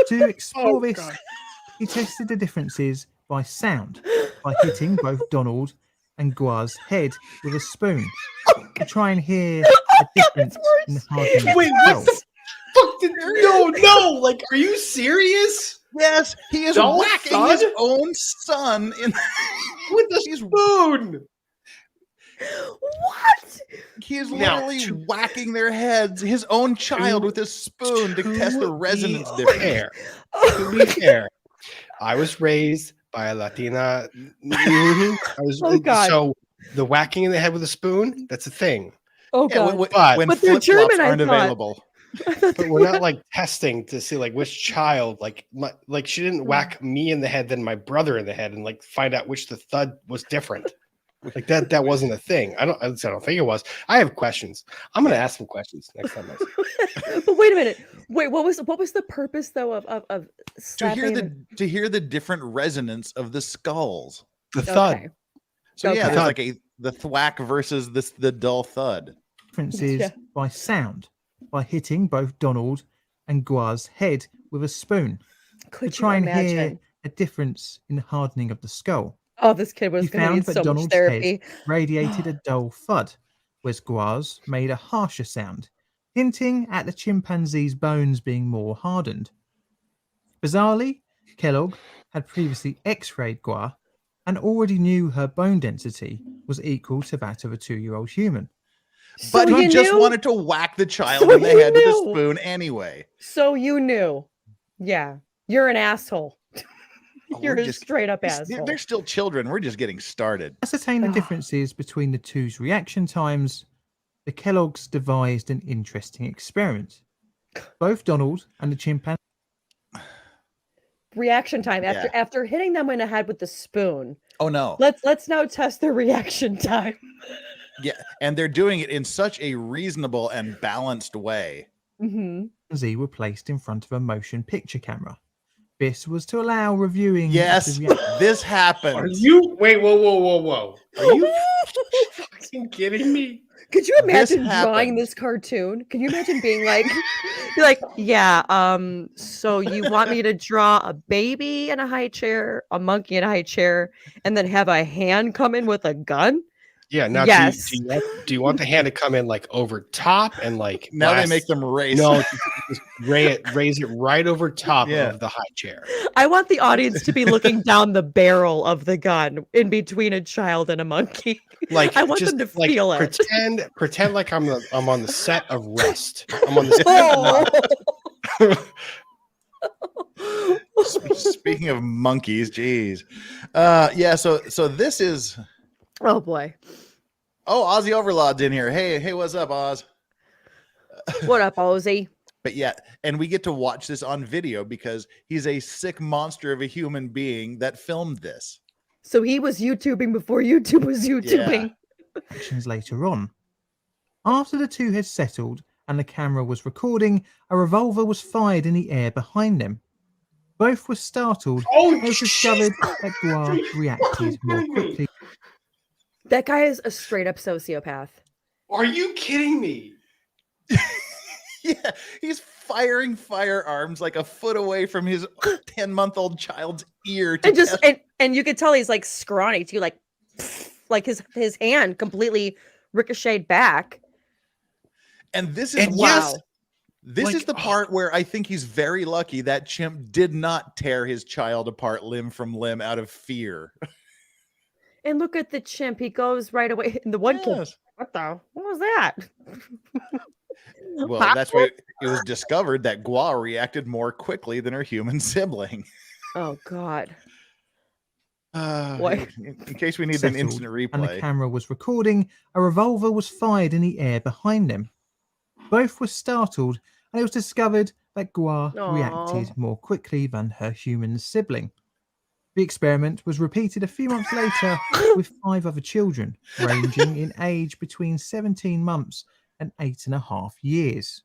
To explore Oh, this, God. he tested the differences by sound, by hitting both Donald and Gua's head with a spoon to try and hear a difference in the hardening of Wait, the what skull. the fuck did... No, like, are you serious? Yes, he is Dull whacking thud? his own son in With the spoon! What? he is Now, literally whacking their heads, his own child, with a spoon to test the resonance difference. To be fair, I was raised by a Latina. Oh, God. So the whacking in the head with a spoon, that's a thing. Oh, Yeah, God. when But they're flip-flops German, I aren't thought. available. But we're not like testing to see like which child, like she didn't whack me in the head, then my brother in the head, and like find out which the thud was different. Like that wasn't a thing. I don't think it was. I have questions. I'm gonna ask some questions next time. But wait a minute. Wait, what was the purpose though of To slapping hear the different resonance of the skulls. The thud. Okay. So yeah, Okay. there's like the thwack versus the dull thud. Differences by sound, by hitting both Donald and Gua's head with a spoon Could to try you and hear imagine? a difference in the hardening of the skull. Oh, this kid was He going to found need that so much Donald's therapy. head radiated a dull thud, whereas Gua's made a harsher sound, hinting at the chimpanzee's bones being more hardened. Bizarrely, Kellogg had previously x-rayed Gua and already knew her bone density was equal to that of a 2-year-old human. But So he you just knew? wanted to whack the child So in the you head with a knew? spoon anyway. So you knew. Yeah. You're an asshole. You're We're a straight up they're asshole. still children. We're just getting started. To ascertain the differences between the two's reaction times, the Kellogg's devised an interesting experiment. Both Donald and the chimpanzee Reaction time after hitting them in the head with the spoon. Oh no. Let's now test their reaction time. Yeah, and they're doing it in such a reasonable and balanced way. Mm-hmm. were placed in front of a motion picture camera. This was to allow reviewing. Yes, this happens. Are you whoa. Are you fucking kidding me? Could you imagine This drawing happened. this cartoon? Can you imagine being like, yeah, so you want me to draw a baby in a high chair, a monkey in a high chair, and then have a hand come in with a gun? Yeah. Now, Yes. do you want the hand to come in like over top and like Now blast- they make them race. No, just raise it right over top Yeah. of the high chair. I want the audience to be looking down the barrel of the gun in between a child and a monkey. Like I want just, them to like, feel it. Pretend like I'm on the set of Rust. I'm on the set of Speaking of monkeys, geez. Yeah, so this is Oh boy. Oh, Ozzy Overlord's in here. Hey, what's up, Oz? What up, Ozzy? But yeah, and we get to watch this on video because he's a sick monster of a human being that filmed this. So he was YouTubing before YouTube was YouTubing. actions later on. After the two had settled and the camera was recording, a revolver was fired in the air behind them. Both were startled Oh, and it was discovered that Gua reacted more quickly. That guy is a straight up sociopath. Are you kidding me? Yeah, he's firing firearms like a foot away from his 10-month-old child's ear. To And just test- and you could tell he's like scrawny too, like his hand completely ricocheted back. And this is Wow. This Like, is the part where I think he's very lucky that chimp did not tear his child apart limb from limb out of fear. And look at the chimp. He goes right away. And the one kid, Yes. what was that? Well, that's why it was discovered that Gua reacted more quickly than her human sibling. Oh God. In case we need an instant And the replay. camera was recording, a revolver was fired in the air behind them. Both were startled and it was discovered that Gua Aw. reacted more quickly than her human sibling. The experiment was repeated a few months later with 5 other children, ranging in age between 17 months and 8.5 years.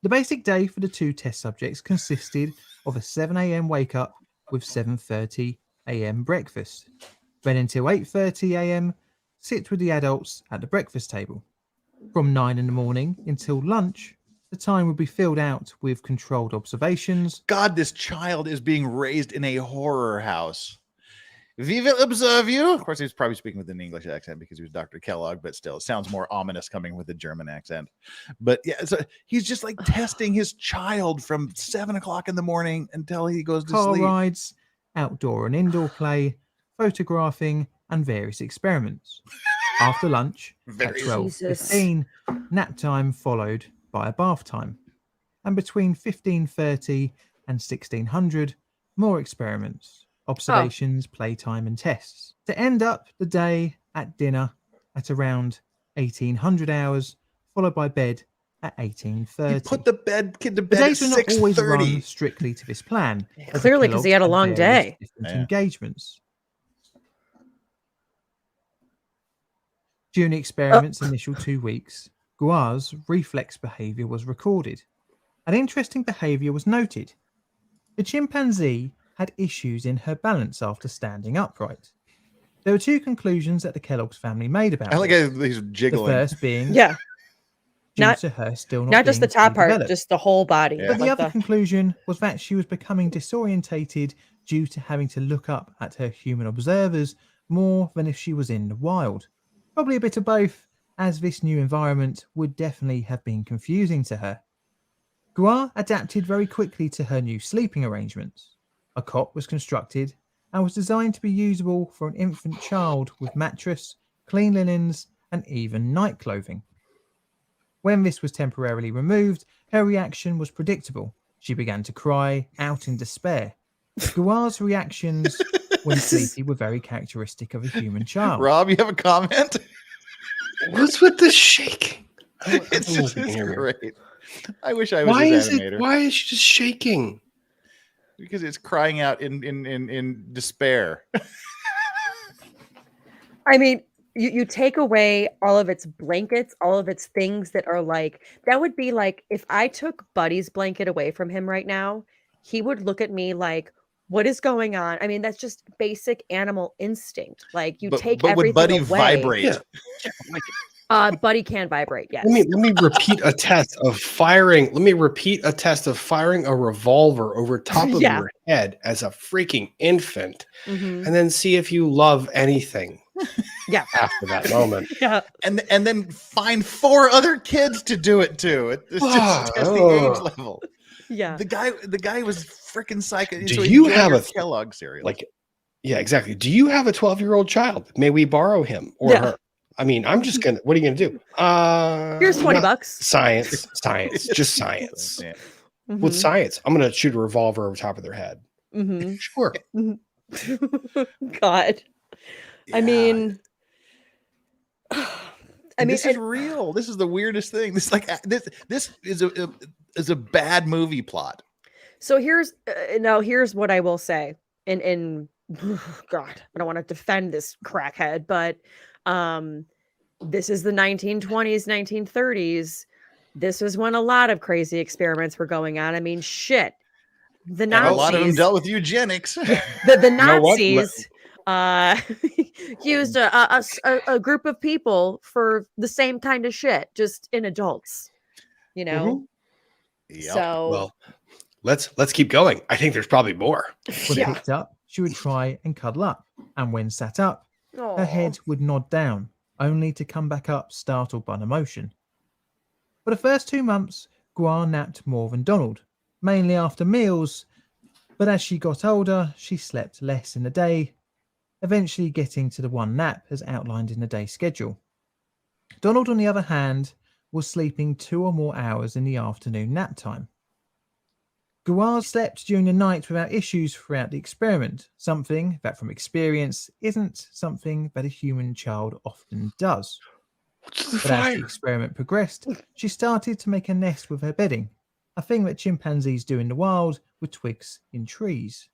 The basic day for the 2 test subjects consisted of a 7 a.m. wake up with 7:30 a.m. breakfast. Then until 8:30 a.m. sit with the adults at the breakfast table. From 9 in the morning until lunch, The time would be filled out with controlled observations. God, this child is being raised in a horror house. We will observe you. Of course, he was probably speaking with an English accent because he was Dr. Kellogg, but still, it sounds more ominous coming with a German accent. But yeah, so he's just like testing his child from 7 o'clock in the morning until he goes to Car sleep. rides, outdoor and indoor play, photographing, and various experiments. After lunch, at Very- 12:15, nap time followed by a bath time. And between 15:30 and 1600, more experiments, observations, playtime, and tests. To end up the day at dinner at around 1800 hours, followed by bed at He 18:30. put the kid to The bed at days were not always run 6:30. strictly to this plan. as the Clearly, 'cause he had a Kellogg's long various day. different Yeah. engagements. During the experiment's initial 2 weeks, Guar's reflex behavior was recorded. An interesting behavior was noted. The chimpanzee had issues in her balance after standing upright. There were 2 conclusions that the Kellogg's family made about I like this. how he's The jiggling. first being Yeah, due not- to her still not, not just the being top fully part, developed. just the whole body. Yeah. But the like other conclusion was that she was becoming disorientated due to having to look up at her human observers more than if she was in the wild. Probably a bit of both, as this new environment would definitely have been confusing to her. Guar adapted very quickly to her new sleeping arrangements. A cot was constructed and was designed to be usable for an infant child with mattress, clean linens, and even night clothing. When this was temporarily removed, her reaction was predictable. She began to cry out in despair. Guar's reactions when sleepy were very characteristic of a human child. Rob, you have a comment? What's with the shaking? It's just it's great. I wish I was Why his is animator. it? Why is she just shaking? Because it's crying out in despair. I mean, you take away all of its blankets, all of its things that are like, that would be like if I took Buddy's blanket away from him right now, he would look at me like, what is going on? I mean, that's just basic animal instinct. Like you take but would everything Buddy away. vibrate? Yeah. Buddy can vibrate, yes. Let me repeat a test of firing. Let me repeat a test of firing a revolver over top of Yeah. your head as a freaking infant, Mhm. and then see if you love anything. Yeah. After that moment. Yeah. And then find 4 other kids to do it to. It's just test the age level. Yeah. The guy was freaking psycho. Do So he you enjoyed have your a Kellogg cereal? Like, yeah, exactly. Do you have a 12-year-old child? May we borrow him or Yeah. her? I mean, I'm just gonna. What are you gonna do? Here's $20. Science, just science. Yeah. With Mhm. science, I'm gonna shoot a revolver over top of their head. Mhm. Sure. God. I Yeah. mean, This is real. This is the weirdest thing. This is a bad movie plot. so here's what I will say. In God, I don't want to defend this crackhead, but this is the 1920s, 1930s. This is when a lot of crazy experiments were going on. I mean, shit. The And Nazis, a lot of them dealt with eugenics. the know what? Nazis used a group of people for the same kind of shit, just in adults. You know, Yep. so Well, let's keep going. I think there's probably more. When yeah. picked up, she would try and cuddle up, and when sat up, her Aw. head would nod down, only to come back up startled by an emotion. For the first 2 months, Guar napped more than Donald, mainly after meals, but as she got older, she slept less in the day, eventually getting to the 1 nap as outlined in the day schedule. Donald, on the other hand, was sleeping 2 or more hours in the afternoon nap time. Guar slept during the night without issues throughout the experiment, something that from experience isn't something that a human child often does. What's the But as the fire? experiment progressed, she started to make a nest with her bedding, a thing that chimpanzees do in the wild with twigs in trees.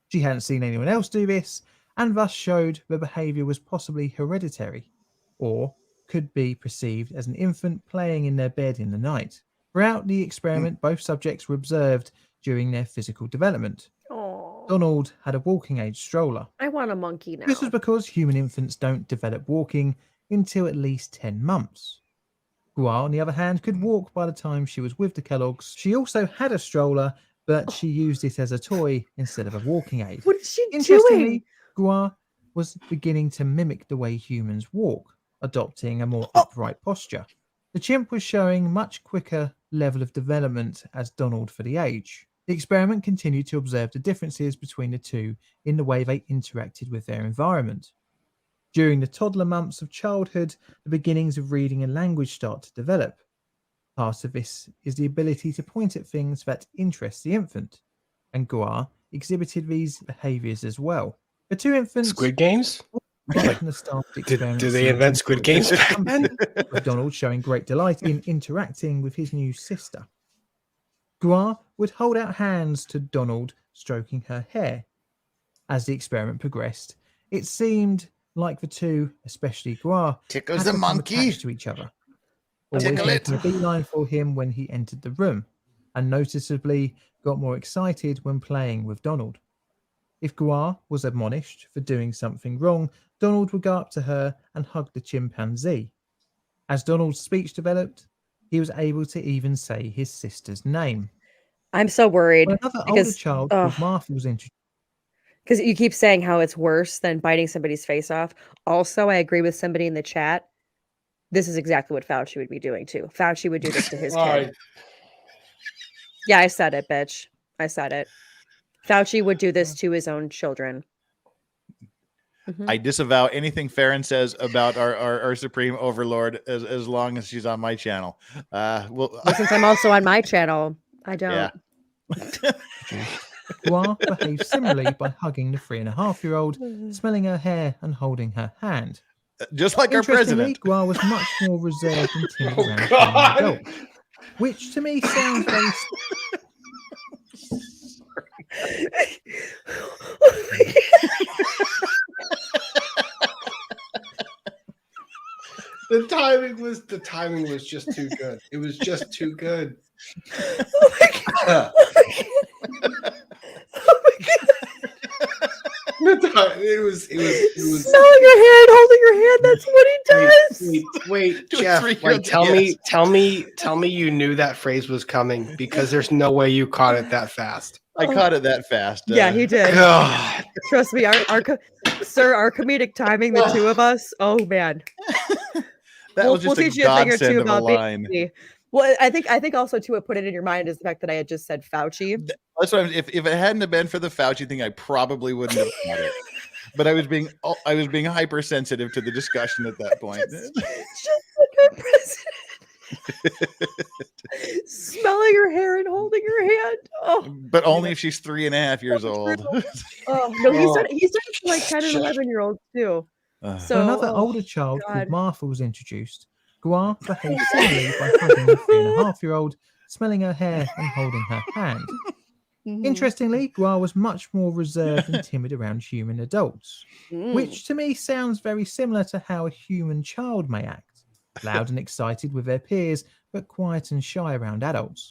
She hadn't seen anyone else do this, and thus showed the behaviour was possibly hereditary, or could be perceived as an infant playing in their bed in the night. Throughout the experiment, both subjects were observed during their physical development. Aw. Donald had a walking age stroller. I want a monkey now. This was because human infants don't develop walking until at least 10 months. Gua, on the other hand, could walk by the time she was with the Kellogg's. She also had a stroller, but she used it as a toy instead of a walking aid. What is she doing? Interestingly, Gua was beginning to mimic the way humans walk, adopting a more upright posture. The chimp was showing much quicker level of development as Donald for the age. The experiment continued to observe the differences between the two in the way they interacted with their environment. During the toddler months of childhood, the beginnings of reading and language start to develop. Part of this is the ability to point at things that interest the infant, and Gua exhibited these behaviors as well. The two infants Squid Games? right from the start of the experiment Do they seemed invent to Squid enjoy Games back then? with Donald showing great delight in interacting with his new sister. Gua would hold out hands to Donald, stroking her hair. As the experiment progressed, it seemed like the two, especially Gua, Tickles had the become monkey. attached to each other. Always Tickle making a it. beeline for him when he entered the room, and noticeably got more excited when playing with Donald. If Gua was admonished for doing something wrong, Donald would go up to her and hug the chimpanzee. As Donald's speech developed, he was able to even say his sister's name. I'm so worried When another older because child called Martha was introduced, you keep saying how it's worse than biting somebody's face off. Also, I agree with somebody in the chat. This is exactly what Fauci would be doing too. Fauci would do this to his All kid. right. Yeah, I said it, bitch. I said it. Fauci would do this to his own children. Mhm. I disavow anything Farron says about our supreme overlord as long as she's on my channel. Well, since I'm also on my channel, I don't. Yeah. Gua behaved similarly by hugging the 3.5-year-old, smelling her hair and holding her hand. Just like our Interestingly, president. Gua was much more reserved and timid Oh, around God. human adults, which to me sounds very The timing was just too good. It was just too good. Oh my God. Oh my God. Oh my God. It was Smelling your hair and holding your hand. That's what he does. Wait, To a Jeff. 3-year-old, Like, yes. tell me you knew that phrase was coming, because there's no way you caught it that fast. I caught it that fast. Yeah, he did. God. Trust me, our comedic timing, the two of us. Oh man, That was just a teach you a thing or two godsend of a about line. being. Well, I think also too what put it in your mind is the fact that I had just said Fauci. That's what if it hadn't have been for the Fauci thing, I probably wouldn't have caught it. But I was being hypersensitive to the discussion at that point. Just like our president. Smelling your hair and holding your hand. Oh, But only if she's 3.5 years old. oh no, he started for like 10 and 11-year-olds too. Uh, So When another oh, older child God. called Martha was introduced, Gua behaved similarly by hugging the 3.5-year-old, smelling her hair and holding her hand. Mhm. Interestingly, Gua was much more reserved and timid around human adults, Mm. which to me sounds very similar to how a human child may act. Loud and excited with their peers, but quiet and shy around adults.